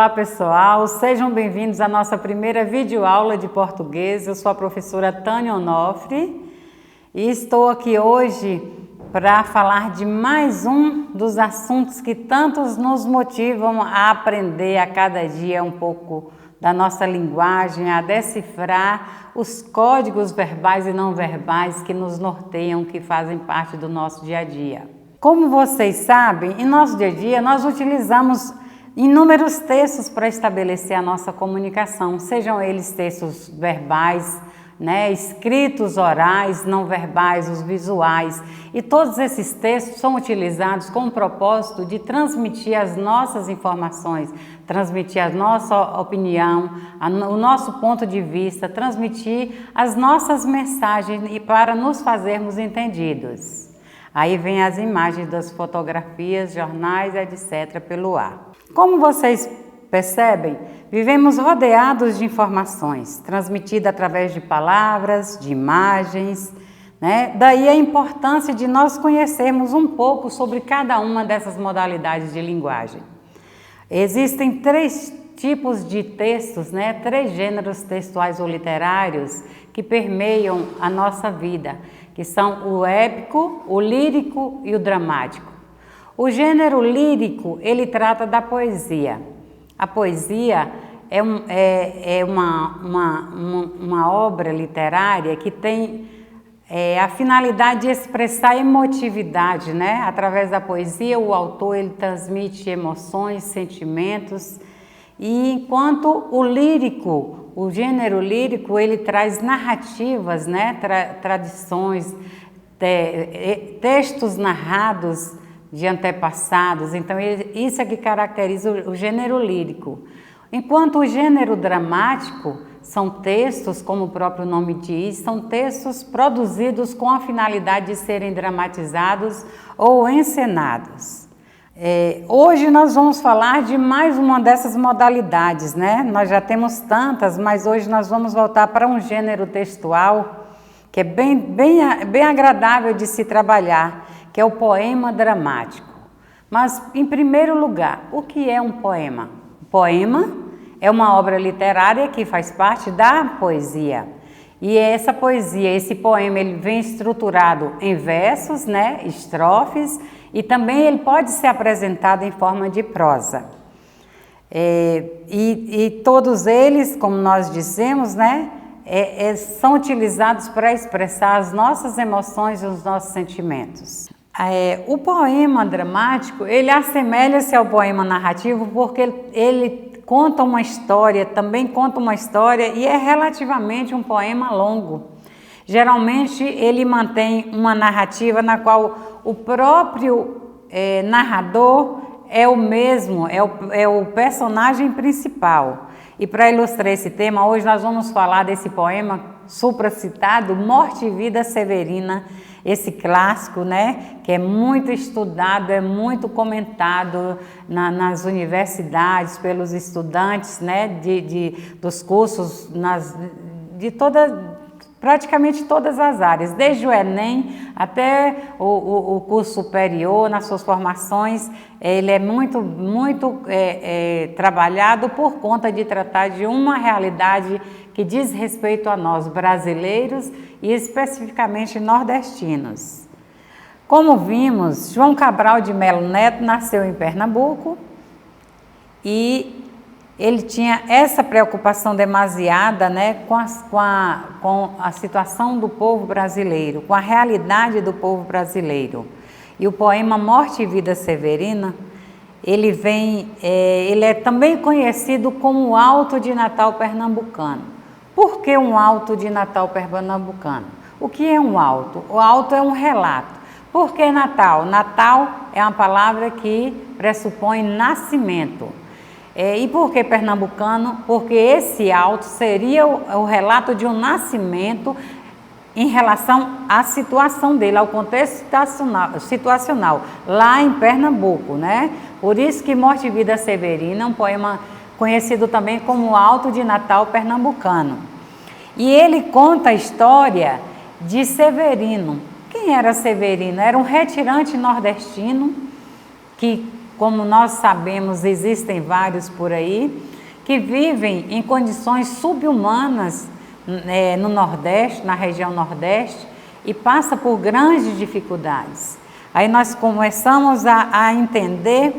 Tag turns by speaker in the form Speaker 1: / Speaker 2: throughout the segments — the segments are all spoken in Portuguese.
Speaker 1: Olá pessoal, sejam bem-vindos à nossa primeira videoaula de português. Eu sou a professora Tânia Onofre e estou aqui hoje para falar de mais um dos assuntos que tantos nos motivam a aprender a cada dia um pouco da nossa linguagem, a decifrar os códigos verbais e não verbais que nos norteiam, que fazem parte do nosso dia a dia. Como vocês sabem, em nosso dia a dia nós utilizamos inúmeros textos para estabelecer a nossa comunicação, sejam eles textos verbais, escritos, orais, não verbais, os visuais, e todos esses textos são utilizados com o propósito de transmitir as nossas informações, transmitir a nossa opinião, o nosso ponto de vista, transmitir as nossas mensagens e para nos fazermos entendidos. Aí vem as imagens das fotografias, jornais, etc. pelo ar. Como vocês percebem, vivemos rodeados de informações, transmitidas através de palavras, de imagens, Daí a importância de nós conhecermos um pouco sobre cada uma dessas modalidades de linguagem. Existem três tipos de textos, três gêneros textuais ou literários que permeiam a nossa vida, que são o épico, o lírico e o dramático. O gênero lírico, ele trata da poesia. A poesia é uma obra literária que tem a finalidade de expressar emotividade, Através da poesia, o autor ele transmite emoções, sentimentos, e enquanto o lírico, o gênero lírico, ele traz narrativas, tradições, textos narrados de antepassados. Então isso é que caracteriza o gênero lírico. Enquanto o gênero dramático são textos, como o próprio nome diz, são textos produzidos com a finalidade de serem dramatizados ou encenados. Hoje nós vamos falar de mais uma dessas modalidades, Nós já temos tantas, mas hoje nós vamos voltar para um gênero textual que é bem agradável de se trabalhar, que é o poema dramático. Mas, em primeiro lugar, o que é um poema? O poema é uma obra literária que faz parte da poesia. E essa poesia, esse poema, ele vem estruturado em versos, estrofes, e também ele pode ser apresentado em forma de prosa. E todos eles, como nós dissemos, são utilizados para expressar as nossas emoções e os nossos sentimentos. O poema dramático, ele assemelha-se ao poema narrativo porque ele conta uma história, também conta uma história e é relativamente um poema longo. Geralmente ele mantém uma narrativa na qual o próprio narrador é o mesmo, é o personagem principal. E para ilustrar esse tema, hoje nós vamos falar desse poema supracitado, Morte e Vida Severina, esse clássico, que é muito estudado, é muito comentado nas universidades, pelos estudantes, dos cursos, praticamente todas as áreas, desde o Enem até o curso superior, nas suas formações, ele é muito trabalhado por conta de tratar de uma realidade que diz respeito a nós, brasileiros e especificamente nordestinos. Como vimos, João Cabral de Melo Neto nasceu em Pernambuco e ele tinha essa preocupação demasiada com a situação do povo brasileiro, com a realidade do povo brasileiro. E o poema Morte e Vida Severina, ele é também conhecido como o Alto de Natal Pernambucano. Por que um Alto de Natal Pernambucano? O que é um alto? O alto é um relato. Por que Natal? Natal é uma palavra que pressupõe nascimento. E por que pernambucano? Porque esse alto seria o relato de um nascimento em relação à situação dele, ao contexto situacional, lá em Pernambuco, Por isso que Morte e Vida Severina é um poema conhecido também como Alto de Natal Pernambucano. E ele conta a história de Severino. Quem era Severino? Era um retirante nordestino que como nós sabemos, existem vários por aí, que vivem em condições subhumanas no Nordeste, na região Nordeste, e passa por grandes dificuldades. Aí nós começamos a entender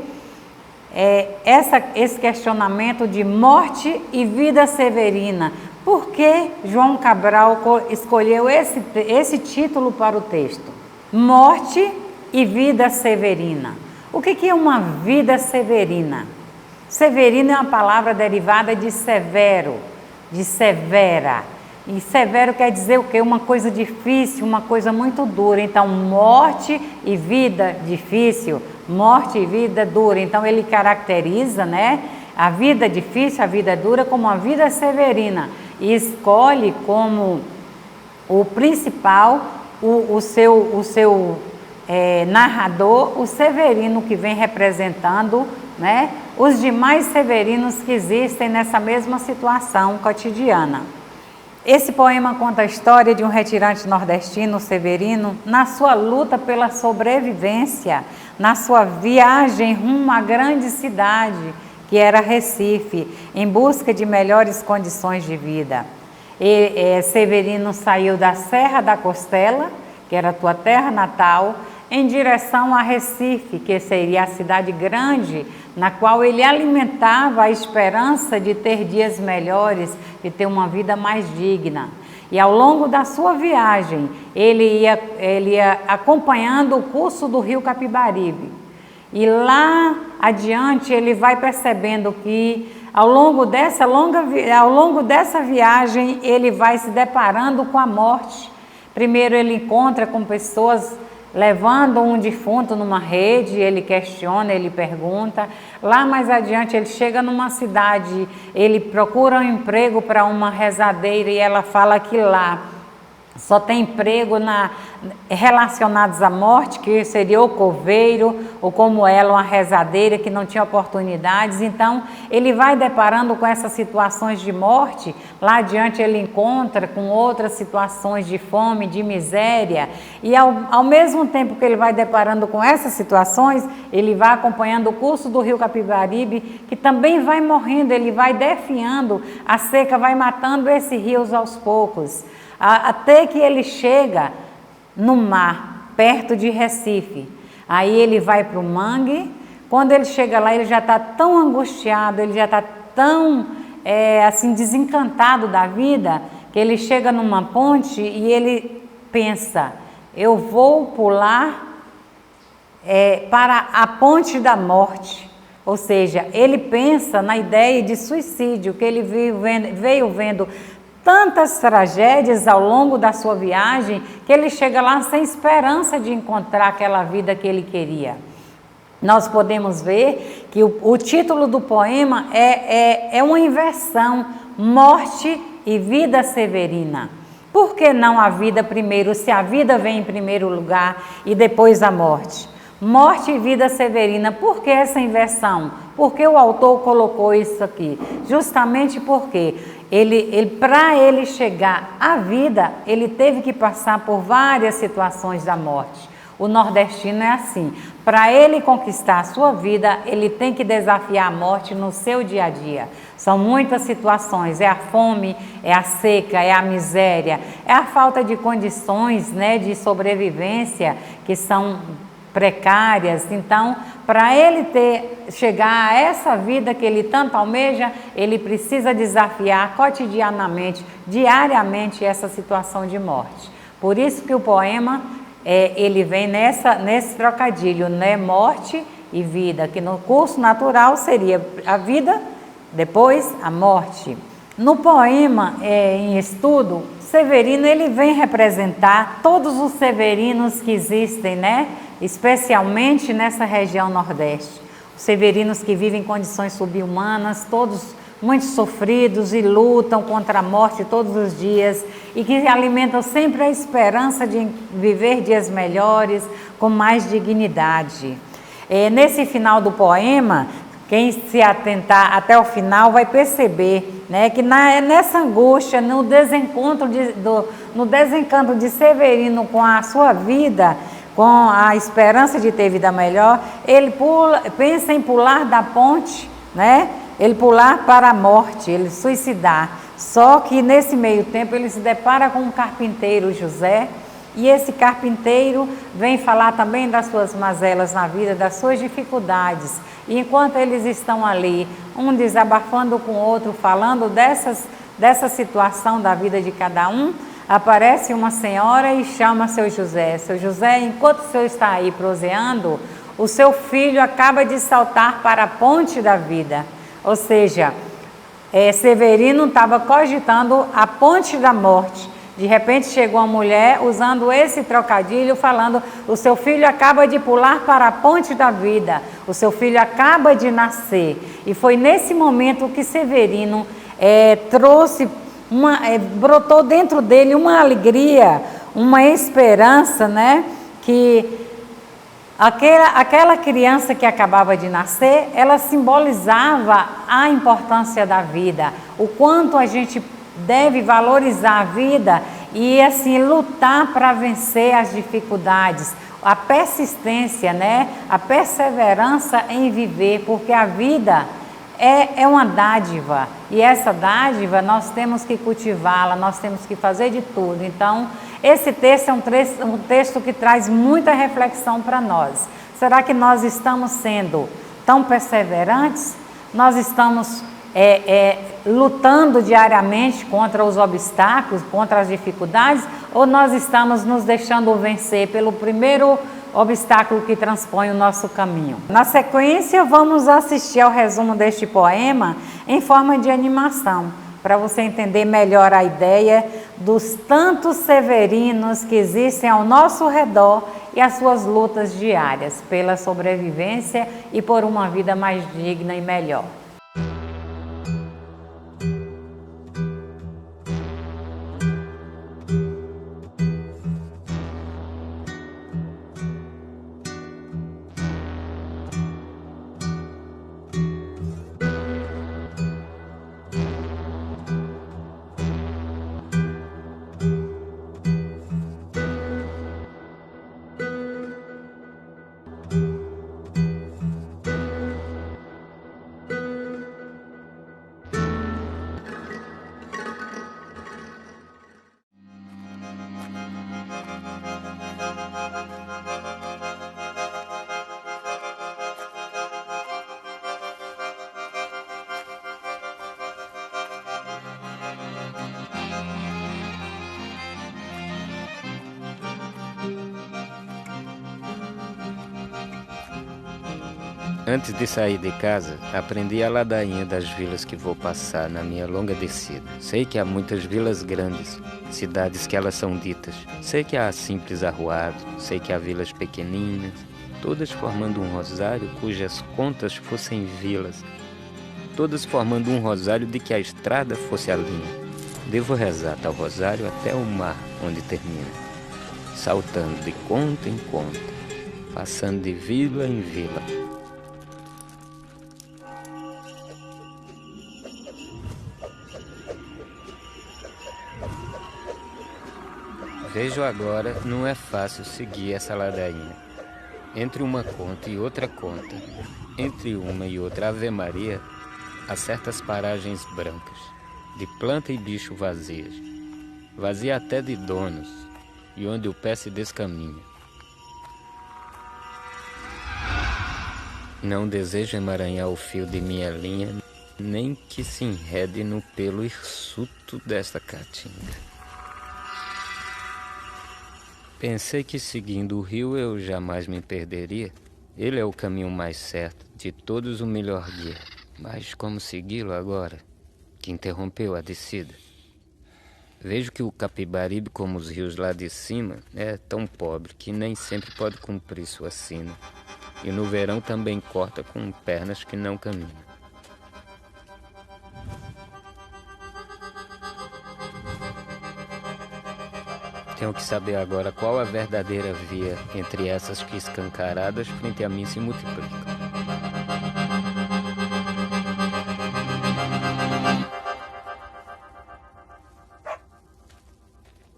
Speaker 1: esse questionamento de morte e vida severina. Por que João Cabral escolheu esse título para o texto? Morte e vida severina. O que é uma vida severina? Severina é uma palavra derivada de severo, de severa. E severo quer dizer o quê? Uma coisa difícil, uma coisa muito dura. Então, morte e vida difícil, morte e vida dura. Então, ele caracteriza, né, a vida difícil, a vida dura, como uma vida severina. E escolhe como o principal, o seu narrador, o Severino, que vem representando, né, os demais severinos que existem nessa mesma situação cotidiana. Esse poema conta a história de um retirante nordestino, Severino, na sua luta pela sobrevivência, na sua viagem rumo à grande cidade, que era Recife, em busca de melhores condições de vida. Severino saiu da Serra da Costela, que era a tua terra natal, em direção a Recife, que seria a cidade grande, na qual ele alimentava a esperança de ter dias melhores, de ter uma vida mais digna. E ao longo da sua viagem, ele ia acompanhando o curso do rio Capibaribe. E lá adiante ele vai percebendo que ao longo dessa viagem ele vai se deparando com a morte. Primeiro ele encontra com pessoas levando um defunto numa rede, ele questiona, ele pergunta. Lá mais adiante ele chega numa cidade, ele procura um emprego para uma rezadeira e ela fala que lá só tem emprego relacionados à morte, que seria o coveiro, ou como ela, uma rezadeira que não tinha oportunidades. Então, ele vai deparando com essas situações de morte. Lá adiante ele encontra com outras situações de fome, de miséria. E ao mesmo tempo que ele vai deparando com essas situações, ele vai acompanhando o curso do rio Capibaribe, que também vai morrendo, ele vai definhando, a seca vai matando esses rios aos poucos. Até que ele chega no mar, perto de Recife. Aí ele vai para o mangue. Quando ele chega lá, ele já está tão angustiado, ele já está tão assim desencantado da vida, que ele chega numa ponte e ele pensa: eu vou pular para a ponte da morte. Ou seja, ele pensa na ideia de suicídio, que ele veio vendo tantas tragédias ao longo da sua viagem, que ele chega lá sem esperança de encontrar aquela vida que ele queria. Nós podemos ver que o título do poema é uma inversão, morte e vida severina. Por que não a vida primeiro, se a vida vem em primeiro lugar e depois a morte? Morte e vida severina, por que essa inversão? Por que o autor colocou isso aqui? Justamente porque para ele chegar à vida, ele teve que passar por várias situações da morte. O nordestino é assim, para ele conquistar a sua vida, ele tem que desafiar a morte no seu dia a dia. São muitas situações, é a fome, é a seca, é a miséria, é a falta de condições, né, de sobrevivência que são precárias. Então, para ele chegar a essa vida que ele tanto almeja, ele precisa desafiar cotidianamente, diariamente, essa situação de morte. Por isso que o poema, ele vem nesse trocadilho, né? Morte e vida, que no curso natural seria a vida, depois a morte. No poema em estudo, Severino ele vem representar todos os severinos que existem, né? Especialmente nessa região Nordeste. Os severinos que vivem em condições subhumanas, todos muito sofridos e lutam contra a morte todos os dias e que alimentam sempre a esperança de viver dias melhores, com mais dignidade. Nesse final do poema, quem se atentar até o final vai perceber, né, que nessa angústia, no desencanto de Severino com a sua vida, com a esperança de ter vida melhor, ele pensa em pular da ponte, né? Ele pular para a morte, ele suicidar. Só que nesse meio tempo ele se depara com um carpinteiro, José, e esse carpinteiro vem falar também das suas mazelas na vida, das suas dificuldades. E enquanto eles estão ali, um desabafando com o outro, falando dessa situação da vida de cada um, aparece uma senhora e chama seu José. Seu José, enquanto o senhor está aí proseando, o seu filho acaba de saltar para a ponte da vida. Ou seja, Severino estava cogitando a ponte da morte. De repente chegou uma mulher usando esse trocadilho, falando: o seu filho acaba de pular para a ponte da vida, o seu filho acaba de nascer. E foi nesse momento que Severino trouxe, brotou dentro dele uma alegria, uma esperança, né? Que aquela criança que acabava de nascer, ela simbolizava a importância da vida, o quanto a gente deve valorizar a vida e assim lutar para vencer as dificuldades, a persistência, né? A perseverança em viver, porque a vida é uma dádiva e essa dádiva nós temos que cultivá-la, nós temos que fazer de tudo. Então, esse texto é um texto que traz muita reflexão para nós. Será que nós estamos sendo tão perseverantes? Nós estamos lutando diariamente contra os obstáculos, contra as dificuldades, ou nós estamos nos deixando vencer pelo primeiro obstáculo que transpõe o nosso caminho? Na sequência, vamos assistir ao resumo deste poema em forma de animação, para você entender melhor a ideia dos tantos severinos que existem ao nosso redor e as suas lutas diárias pela sobrevivência e por uma vida mais digna e melhor.
Speaker 2: Antes de sair de casa, aprendi a ladainha das vilas que vou passar na minha longa descida. Sei que há muitas vilas grandes, cidades que elas são ditas. Sei que há simples arruados, sei que há vilas pequeninas, todas formando um rosário cujas contas fossem vilas. Todas formando um rosário de que a estrada fosse a linha. Devo rezar tal rosário até o mar onde termina, saltando de conta em conta, passando de vila em vila. Vejo agora, não é fácil seguir essa ladainha. Entre uma conta e outra conta, entre uma e outra Ave Maria, há certas paragens brancas, de planta e bicho vazias, vazia até de donos, e onde o pé se descaminha. Não desejo emaranhar o fio de minha linha, nem que se enrede no pelo hirsuto desta caatinga. Pensei que seguindo o rio eu jamais me perderia. Ele é o caminho mais certo, de todos o melhor guia. Mas como segui-lo agora, que interrompeu a descida? Vejo que o Capibaribe, como os rios lá de cima, é tão pobre que nem sempre pode cumprir sua sina. E no verão também corta com pernas que não caminham. Tenho que saber agora qual a verdadeira via entre essas que escancaradas frente a mim se multiplicam.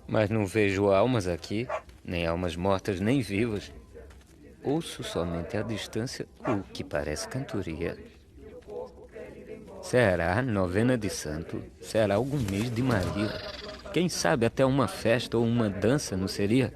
Speaker 2: Mas não vejo almas aqui, nem almas mortas nem vivas. Ouço somente à distância o que parece cantoria. Será novena de santo? Será algum mês de Maria? Quem sabe até uma festa ou uma dança não seria?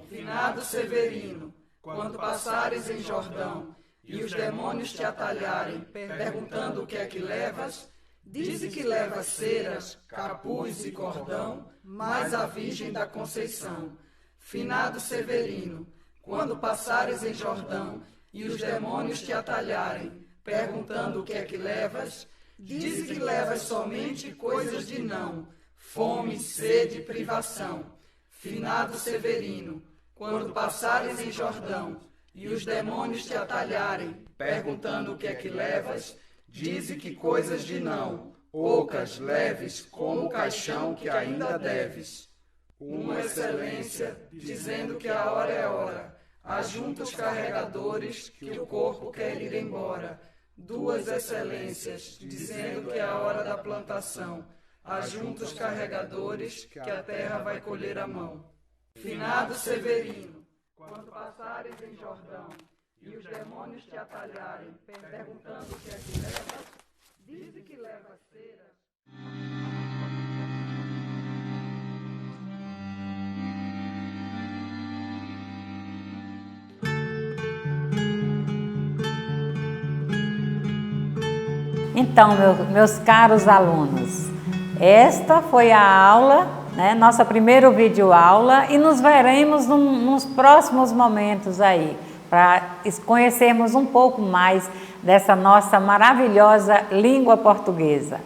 Speaker 3: Finado Severino, quando passares em Jordão e os demônios te atalharem, perguntando o que é que levas, dize que levas ceras, capuz e cordão, mais a Virgem da Conceição. Finado Severino, quando passares em Jordão e os demônios te atalharem, perguntando o que é que levas, dize que levas somente coisas de não, fome, sede e privação. Finado Severino, quando passares em Jordão e os demônios te atalharem, perguntando o que é que levas, dize que coisas de não, ocas, leves, como o caixão que ainda deves. Uma excelência, dizendo que a hora é hora, ajunta os carregadores que o corpo quer ir embora. Duas excelências, dizendo que é a hora da plantação, ajunta os carregadores que a terra vai colher a mão. Finado Severino, quando passares em Jordão e os demônios te atalharem, perguntando o que é que levas, dize que levas ceras.
Speaker 1: Então, meus caros alunos, esta foi a aula, nossa primeira videoaula, e nos veremos nos próximos momentos aí, para conhecermos um pouco mais dessa nossa maravilhosa língua portuguesa.